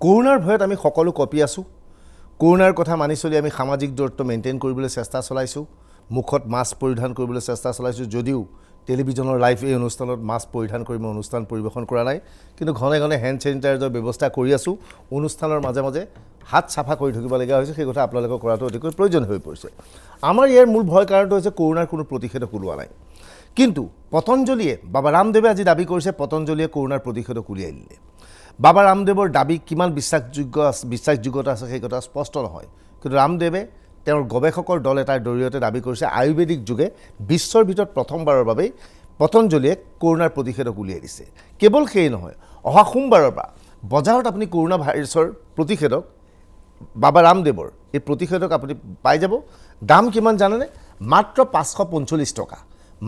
কৰোনাৰ ভয়ত আমি সকলো কপি আছোঁ। কৰোনাৰ কথা মানি চলি আমি সামাজিক দূৰত্ব মেইনটেইন কৰিবলৈ চেষ্টা চলাইছোঁ। মুখত মাস্ক পৰিধান কৰিবলৈ চেষ্টা চলাইছোঁ, যদিও টেলিভিছনৰ লাইভ এই অনুষ্ঠানত মাস্ক পৰিধান কৰি মই অনুষ্ঠান পৰিৱেশন কৰা নাই, কিন্তু ঘনে ঘনে হেণ্ড চেনিটাইজাৰৰ ব্যৱস্থা কৰি আছোঁ। অনুষ্ঠানৰ মাজে মাজে হাত চাফা কৰি থাকিবলগীয়া হৈছে, সেই কথা আপোনালোকে কৰাটো অতিকৈ প্ৰয়োজন হৈ পৰিছে। আমাৰ ইয়াৰ মূল ভয় কাৰণটো হৈছে কৰোনাৰ কোনো প্ৰতিষেধক ওলোৱা নাই, কিন্তু পতঞ্জলীয়ে বাবা ৰামদেৱে আজি দাবী কৰিছে পতঞ্জলীয়ে কৰোনাৰ প্ৰতিষেধক উলিয়াই দিলে। বাবা ৰামদেৱৰ দাবী কিমান বিশ্বাসযোগ্যতা আছে সেই কথা স্পষ্ট নহয়, কিন্তু ৰামদেৱে তেওঁৰ গৱেষকৰ দল এটাৰ জৰিয়তে দাবী কৰিছে আয়ুৰ্বেদিক যুগে বিশ্বৰ ভিতৰত প্ৰথমবাৰৰ বাবে পতঞ্জলীয়ে কৰোনাৰ প্ৰতিষেধক উলিয়াই দিছে। কেৱল সেয়ে নহয়, অহা সোমবাৰৰ পৰা বজাৰত আপুনি কৰোনা ভাইৰাছৰ প্ৰতিষেধক বাবা ৰামদেৱৰ এই প্ৰতিষেধক আপুনি পাই যাব। দাম কিমান জানেনে? মাত্ৰ 545 টকা।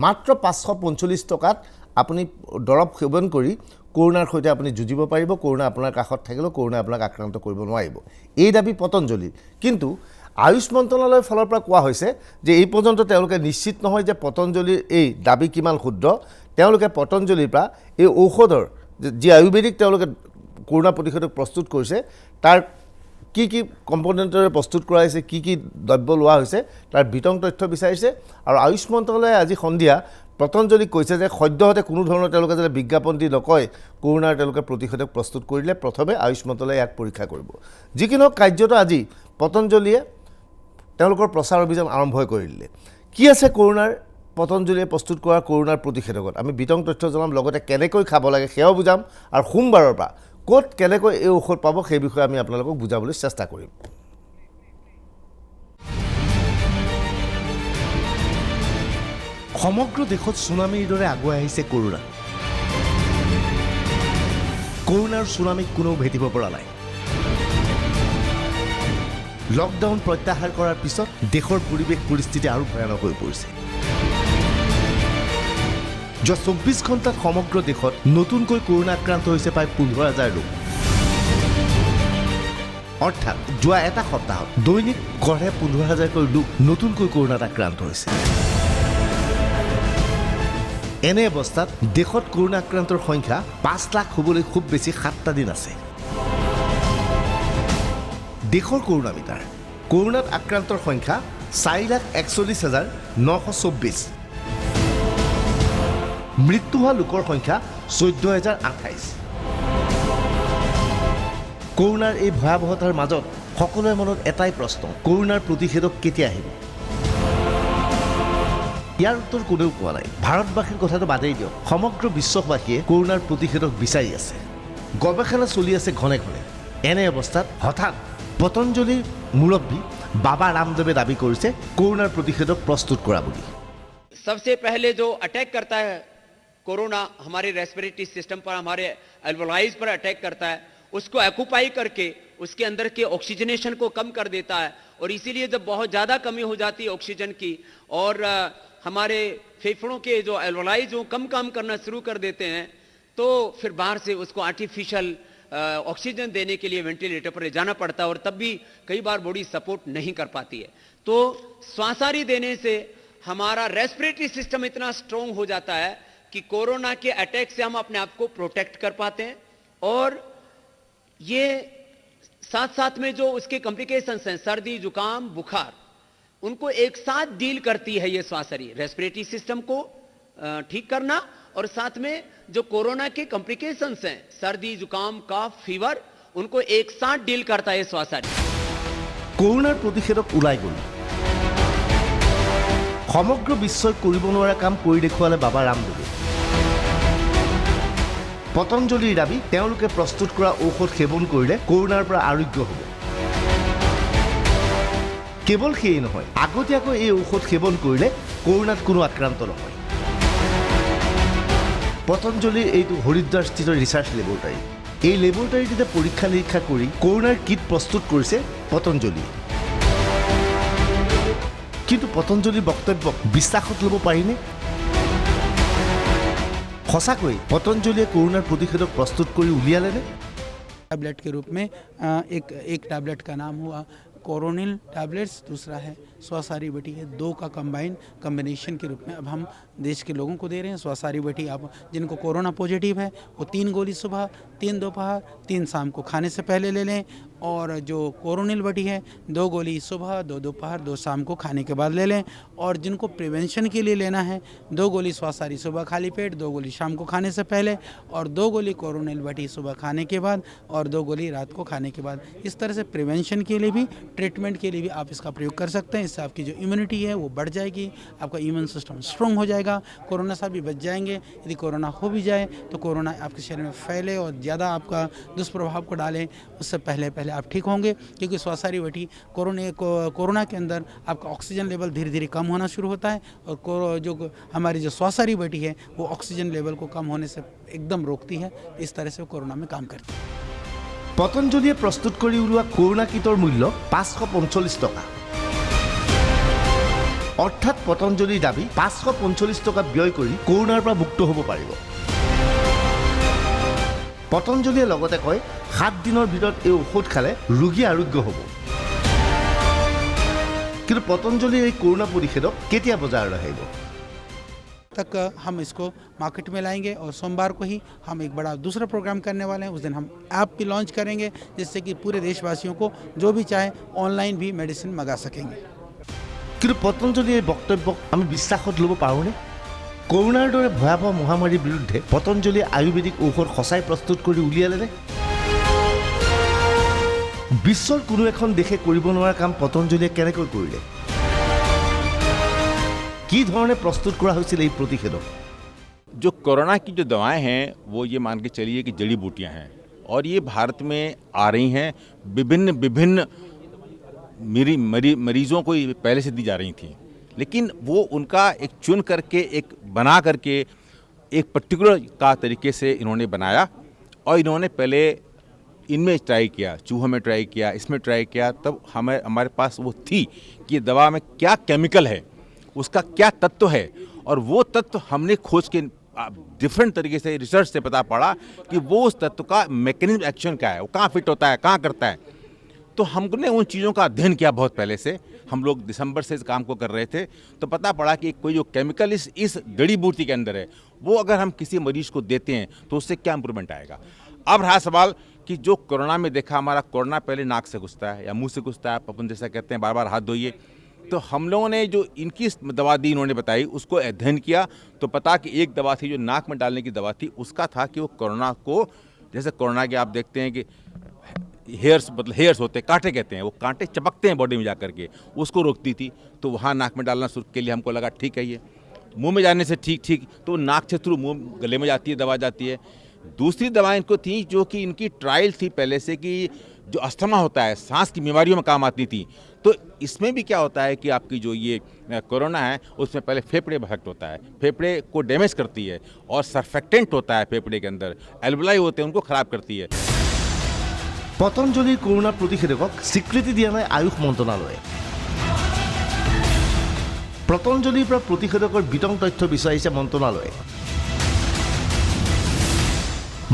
মাত্ৰ 545 টকাত আপুনি দৰৱ সেৱন কৰি কৰোনাৰ সৈতে আপুনি যুঁজিব পাৰিব। কৰোনা আপোনাৰ কাষত থাকিলেও কৰোনা আপোনাক আক্ৰান্ত কৰিব নোৱাৰিব, এই দাবী পতঞ্জলীৰ। কিন্তু আয়ুষ মন্ত্ৰালয়ৰ ফালৰ পৰা কোৱা হৈছে যে এই পৰ্যন্ত তেওঁলোকে নিশ্চিত নহয় যে পতঞ্জলীৰ এই দাবী কিমান শুদ্ধ। তেওঁলোকে পতঞ্জলীৰ পৰা এই ঔষধৰ যি আয়ুৰ্বেদিক তেওঁলোকে কৰোনা প্ৰতিষেধক প্ৰস্তুত কৰিছে, তাৰ কি কি কম্পনেণ্টৰে প্ৰস্তুত কৰা হৈছে, কি কি দ্ৰব্য লোৱা হৈছে, তাৰ বিতং তথ্য বিচাৰিছে। আৰু আয়ুষ মন্ত্ৰালয়ে আজি সন্ধিয়া পতঞ্জলীক কৈছে যে সদ্যহতে কোনো ধৰণৰ তেওঁলোকে যাতে বিজ্ঞাপন দি নকয় কৰোনাৰ তেওঁলোকে প্ৰতিষেধক প্ৰস্তুত কৰিলে প্ৰথমে আয়ুষ মন্ত্ৰালয়ে ইয়াক পৰীক্ষা কৰিব। যিকোনো কাৰ্যত আজি পতঞ্জলীয়ে তেওঁলোকৰ প্ৰচাৰ অভিযান আৰম্ভ কৰি দিলে। কি আছে কৰোনাৰ পতঞ্জলীয়ে প্ৰস্তুত কৰা কৰোনাৰ প্ৰতিষেধকত আমি বিতং তথ্য জনাম, লগতে কেনেকৈ খাব লাগে সেয়াও বুজাম, আৰু সোমবাৰৰ পৰা ক'ত কেনেকৈ এই ঔষধ পাব সেই বিষয়ে আমি আপোনালোকক বুজাবলৈ চেষ্টা কৰিম। সমগ্ৰ দেশত চুনামীৰ দৰে আগুৱাই আহিছে কৰোনা। কৰোনাৰ চুনামীক কোনেও ভেটিব পৰা নাই। লকডাউন প্ৰত্যাহাৰ কৰাৰ পিছত দেশৰ পৰিৱেশ পৰিস্থিতি আৰু ভয়ানক হৈ পৰিছে। যোৱা 24 ঘণ্টাত সমগ্ৰ দেশত নতুনকৈ কৰোনা আক্ৰান্ত হৈছে প্ৰায় 15,000 লোক। অৰ্থাৎ যোৱা এটা সপ্তাহত দৈনিক গড়ে 15,000কৈ লোক নতুনকৈ কৰোনাত আক্ৰান্ত হৈছে। এনে অৱস্থাত দেশত কৰোনা আক্ৰান্তৰ সংখ্যা 5 লাখ হ'বলৈ খুব বেছি 7টা দিন আছে। দেশৰ কৰোনা মিটাৰ কৰোনাত আক্ৰান্তৰ সংখ্যা 4,41,924। মৃত্যু হোৱা লোকৰ সংখ্যা 14,028। কৰোনাৰ এই ভয়াৱহতাৰ মাজত সকলোৰে মনত এটাই প্ৰশ্ন, কৰোনাৰ প্ৰতিষেধক কেতিয়া আহিব? ইয়াৰ উত্তৰ কোনেও পোৱা নাই। ভাৰতবাসীৰ কথাটো বাদেই দিয়ক, সমগ্ৰ বিশ্ববাসীয়ে কৰোনাৰ প্ৰতিষেধক বিচাৰি আছে। গৱেষণা চলি আছে ঘনে ঘনে। এনে অৱস্থাত হঠাৎ পতঞ্জলীৰ মুৰব্বী বাবা ৰামদেৱে দাবী কৰিছে কৰোনাৰ প্ৰতিষেধক প্ৰস্তুত কৰা বুলি। सबसे पहले जो अटैक करता है कोरोना हमारे रेस्पिरेटरी सिस्टम पर, हमारे एल्वोलाइज पर अटैक करता है, उसको एक्यूपाई करके उसके अंदर के ऑक्सीजनेशन को कम कर देता है। और इसीलिए जब बहुत ज़्यादा कमी हो जाती है ऑक्सीजन की और हमारे फेफड़ों के जो एल्वोलाइज वो कम काम करना शुरू कर देते हैं, तो फिर बाहर से उसको आर्टिफिशियल ऑक्सीजन देने के लिए वेंटिलेटर पर ले जाना पड़ता है, और तब भी कई बार बॉडी सपोर्ट नहीं कर पाती है। तो श्वासारी देने से हमारा रेस्पिरेटरी सिस्टम इतना स्ट्रॉन्ग हो जाता है कि कोरोना के अटैक से हम अपने आप को प्रोटेक्ट कर पाते हैं। और ये साथ साथ में जो उसके कॉम्प्लिकेशंस हैं, सर्दी जुकाम बुखार, उनको एक साथ डील करती है ये श्वासरी, रेस्पिरेटरी सिस्टम को ठीक करना और साथ में जो कोरोना के कॉम्प्लिकेशंस हैं, सर्दी जुकाम कफ फीवर, उनको एक साथ डील करता है श्वासरी। কৰোনাৰ প্ৰতিষেধক ওলাই গ'ল। সমগ্ৰ বিশ্বই কৰিব নোৱাৰা কাম কৰি দেখুৱালে বাবা ৰামদেৱে। পতঞ্জলীৰ দাবী তেওঁলোকে প্ৰস্তুত কৰা ঔষধ সেৱন কৰিলে কৰোনাৰ পৰা আৰোগ্য হ'ব। কেৱল সেয়ে নহয়, আগতীয়াকৈ এই ঔষধ সেৱন কৰিলে কৰোনাত কোনো আক্ৰান্ত নহয়। পতঞ্জলীৰ এইটো হৰিদ্বাৰস্থিত ৰিচাৰ্চ লেবৰেটৰী। এই লেবৰেটৰীটোতে পৰীক্ষা নিৰীক্ষা কৰি কৰোনাৰ কিট প্ৰস্তুত কৰিছে পতঞ্জলীয়ে। কিন্তু পতঞ্জলীৰ বক্তব্যক বিশ্বাসত ল'ব পাৰিনে? সঁচাকৈ পতঞ্জলীয়ে কৰোনাৰ প্ৰতিষেধক প্ৰস্তুত কৰি উলিয়ালেনে? टैबलेट के रूप में एक टैबलेट का नाम हुआ कोरोनिल टैबलेट्स, दूसरा है स्वासारी बटी है, 2 का कॉम्बिनेशन के रूप में अब हम देश के लोगों को दे रहे हैं। स्वासारी बटी आप जिनको कोरोना पॉजिटिव है वो 3 गोली सुबह, 3 दोपहर, 3 शाम को खाने से पहले ले लें, और जो कोरोनिल बटी है 2 गोली सुबह, 2 दोपहर, 2 शाम को खाने के बाद ले लें। और जिनको प्रिवेंशन के लिए लेना है 2 गोली स्वासारी सुबह खाली पेट, 2 गोली शाम को खाने से पहले, और 2 गोली कोरोनिल बटी सुबह खाने के बाद, और 2 गोली रात को खाने के बाद। इस तरह से प्रिवेंशन के लिए भी, ट्रीटमेंट के लिए भी आप इसका प्रयोग कर सकते हैं। इससे आपकी जो इम्यूनिटी है वो बढ़ जाएगी, आपका इम्यून सिस्टम स्ट्रॉन्ग हो जाएगा, कोरोना से भी बच जाएंगे। यदि कोरोना हो भी जाए तो कोरोना आपके शरीर में फैले और ज़्यादा आपका दुष्प्रभाव को डालें उससे पहले आप ठीक होंगे। क्योंकि स्वासारी बटी कोरोना के अंदर आपका ऑक्सीजन लेवल धीरे धीरे कम होना शुरू होता है, और जो हमारी जो स्वासारी बटी है वो ऑक्सीजन लेवल को कम होने से एकदम रोकती है। इस तरह से वो कोरोना में काम करती है। পতঞ্জলীয়ে প্ৰস্তুত কৰি উলিওৱা কৰোনা কিটৰ মূল্য 545 টকা। অৰ্থাৎ পতঞ্জলীৰ দাবী 545 টকা ব্যয় কৰি কৰোনাৰ পৰা মুক্ত হ'ব পাৰিব। পতঞ্জলীয়ে লগতে কয় 7 দিনৰ ভিতৰত এই ঔষধ খালে ৰোগী আৰোগ্য হ'ব। কিন্তু পতঞ্জলীৰ এই কৰোনা প্ৰতিষেধক কেতিয়া বজাৰলৈ আহিব? तक हम इसको मार्केट में लाएंगे, और सोमवार को ही हम एक बड़ा दूसरा प्रोग्राम करने वाले हैं। उस दिन हम ऐप भी लॉन्च करेंगे जिससे कि पूरे देशवासियों को जो भी चाहे ऑनलाइन भी मेडिसिन मंगा सकेंगे। কিন্তু পতঞ্জলীৰ এই বক্তব্যক আমি বিশ্বাসত ল'ব পাৰোঁনে? কৰোনাৰ দৰে ভয়াৱহ মহামাৰীৰ বিৰুদ্ধে পতঞ্জলীয়ে আয়ুৰ্বেদিক ঔষধ সঁচাই প্ৰস্তুত কৰি উলিয়ালেনে? বিশ্বৰ কোনো এখন দেশে কৰিব নোৱাৰা কাম পতঞ্জলীয়ে কেনেকৈ কৰিলে? কি ধৰণে প্ৰস্তুত কৰা হৈছিল এই প্ৰতিষেধক? जो कोरोना की जो दवाएं हैं वो ये मान के चलिए कि जड़ी बूटियां हैं, और ये भारत में आ रही हैं। विभिन्न मरीजों को ये पहले से दी जा रही थी, लेकिन वो उनका एक चुन करके, एक बना करके, एक पर्टिकुलर का तरीके से इन्होंने बनाया, और इन्होंने पहले इनमें ट्राई किया, चूहों में ट्राई किया, इसमें ट्राई किया। तब हमारे पास वो थी कि दवा में क्या केमिकल है, उसका क्या तत्व है, और वो तत्व हमने खोज के डिफरेंट तरीके से रिसर्च से पता पड़ा कि वो उस तत्व का मैकेनिज्म एक्शन क्या है, वो कहाँ फिट होता है, कहाँ करता है। तो हमने उन चीज़ों का अध्ययन किया बहुत पहले से। हम लोग दिसंबर से इस काम को कर रहे थे, तो पता पड़ा कि कोई जो केमिकल इस जड़ी बूटी के अंदर है वो अगर हम किसी मरीज को देते हैं तो उससे क्या इंप्रूवमेंट आएगा। अब रहा सवाल कि जो कोरोना में देखा, हमारा कोरोना पहले नाक से घुसता है या मुंह से घुसता है, अपन जैसा कहते हैं बार बार हाथ धोइए। तो हम लोगों ने जो इनकी दवा दी, इन्होंने बताई, उसको अध्ययन किया तो पता कि एक दवा थी जो नाक में डालने की दवा थी, उसका था कि वो कोरोना को, जैसे कोरोना के आप देखते हैं कि हेयर्स होते हैं, कांटे कहते हैं, वो कांटे चपकते हैं बॉडी में जा करके, उसको रोकती थी। तो वहाँ नाक में डालना शुरू के लिए हमको लगा ठीक है, ये मुंह में जाने से ठीक, तो नाक से थ्रू मुंह गले में जाती है, दवा जाती है। दूसरी दवा इनको थी जो कि इनकी ट्रायल थी पहले से, कि जो अस्थमा होता है, सांस की बीमारियों में काम आती थी। तो इसमें भी क्या होता है कि आपकी जो ये कोरोना है उसमें पहले फेफड़े इफेक्ट होता है, फेफड़े को डैमेज करती है, और सरफेक्टेंट होता है फेफड़े के अंदर, एल्वुलाई होते हैं, उनको खराब करती है। পতঞ্জলীৰ কৰোনা প্ৰতিষেধকক স্বীকৃতি দিয়া নাই আয়ুষ মন্ত্ৰণালয়ে। পতঞ্জলীৰ পৰা প্ৰতিষেধকৰ বিতং তথ্য বিচাৰিছে মন্ত্ৰণালয়ে।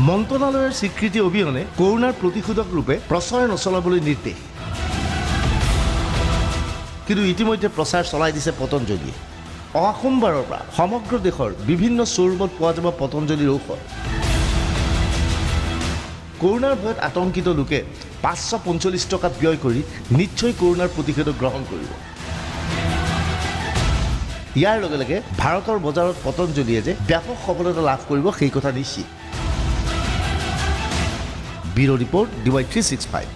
মন্ত্ৰণালয়ৰ স্বীকৃতি অবিহনে কৰোনাৰ প্ৰতিষেধক ৰূপে প্ৰচাৰ নচলাবলৈ নিৰ্দেশ। কিন্তু ইতিমধ্যে প্ৰচাৰ চলাই দিছে পতঞ্জলীয়ে। অহা সোমবাৰৰ পৰা সমগ্ৰ দেশৰ বিভিন্ন শ্ব'ৰুমত পোৱা যাব পতঞ্জলীৰ ঔষধ। কৰোনাৰ ভয়ত আতংকিত লোকে 545 টকা ব্যয় কৰি নিশ্চয় কৰোনাৰ প্ৰতিষেধক গ্ৰহণ কৰিব। ইয়াৰ লগে লগে ভাৰতৰ বজাৰত পতঞ্জলীয়ে যে ব্যাপক সফলতা লাভ কৰিব সেই কথা নিশ্চিত। Bureau' report DY365।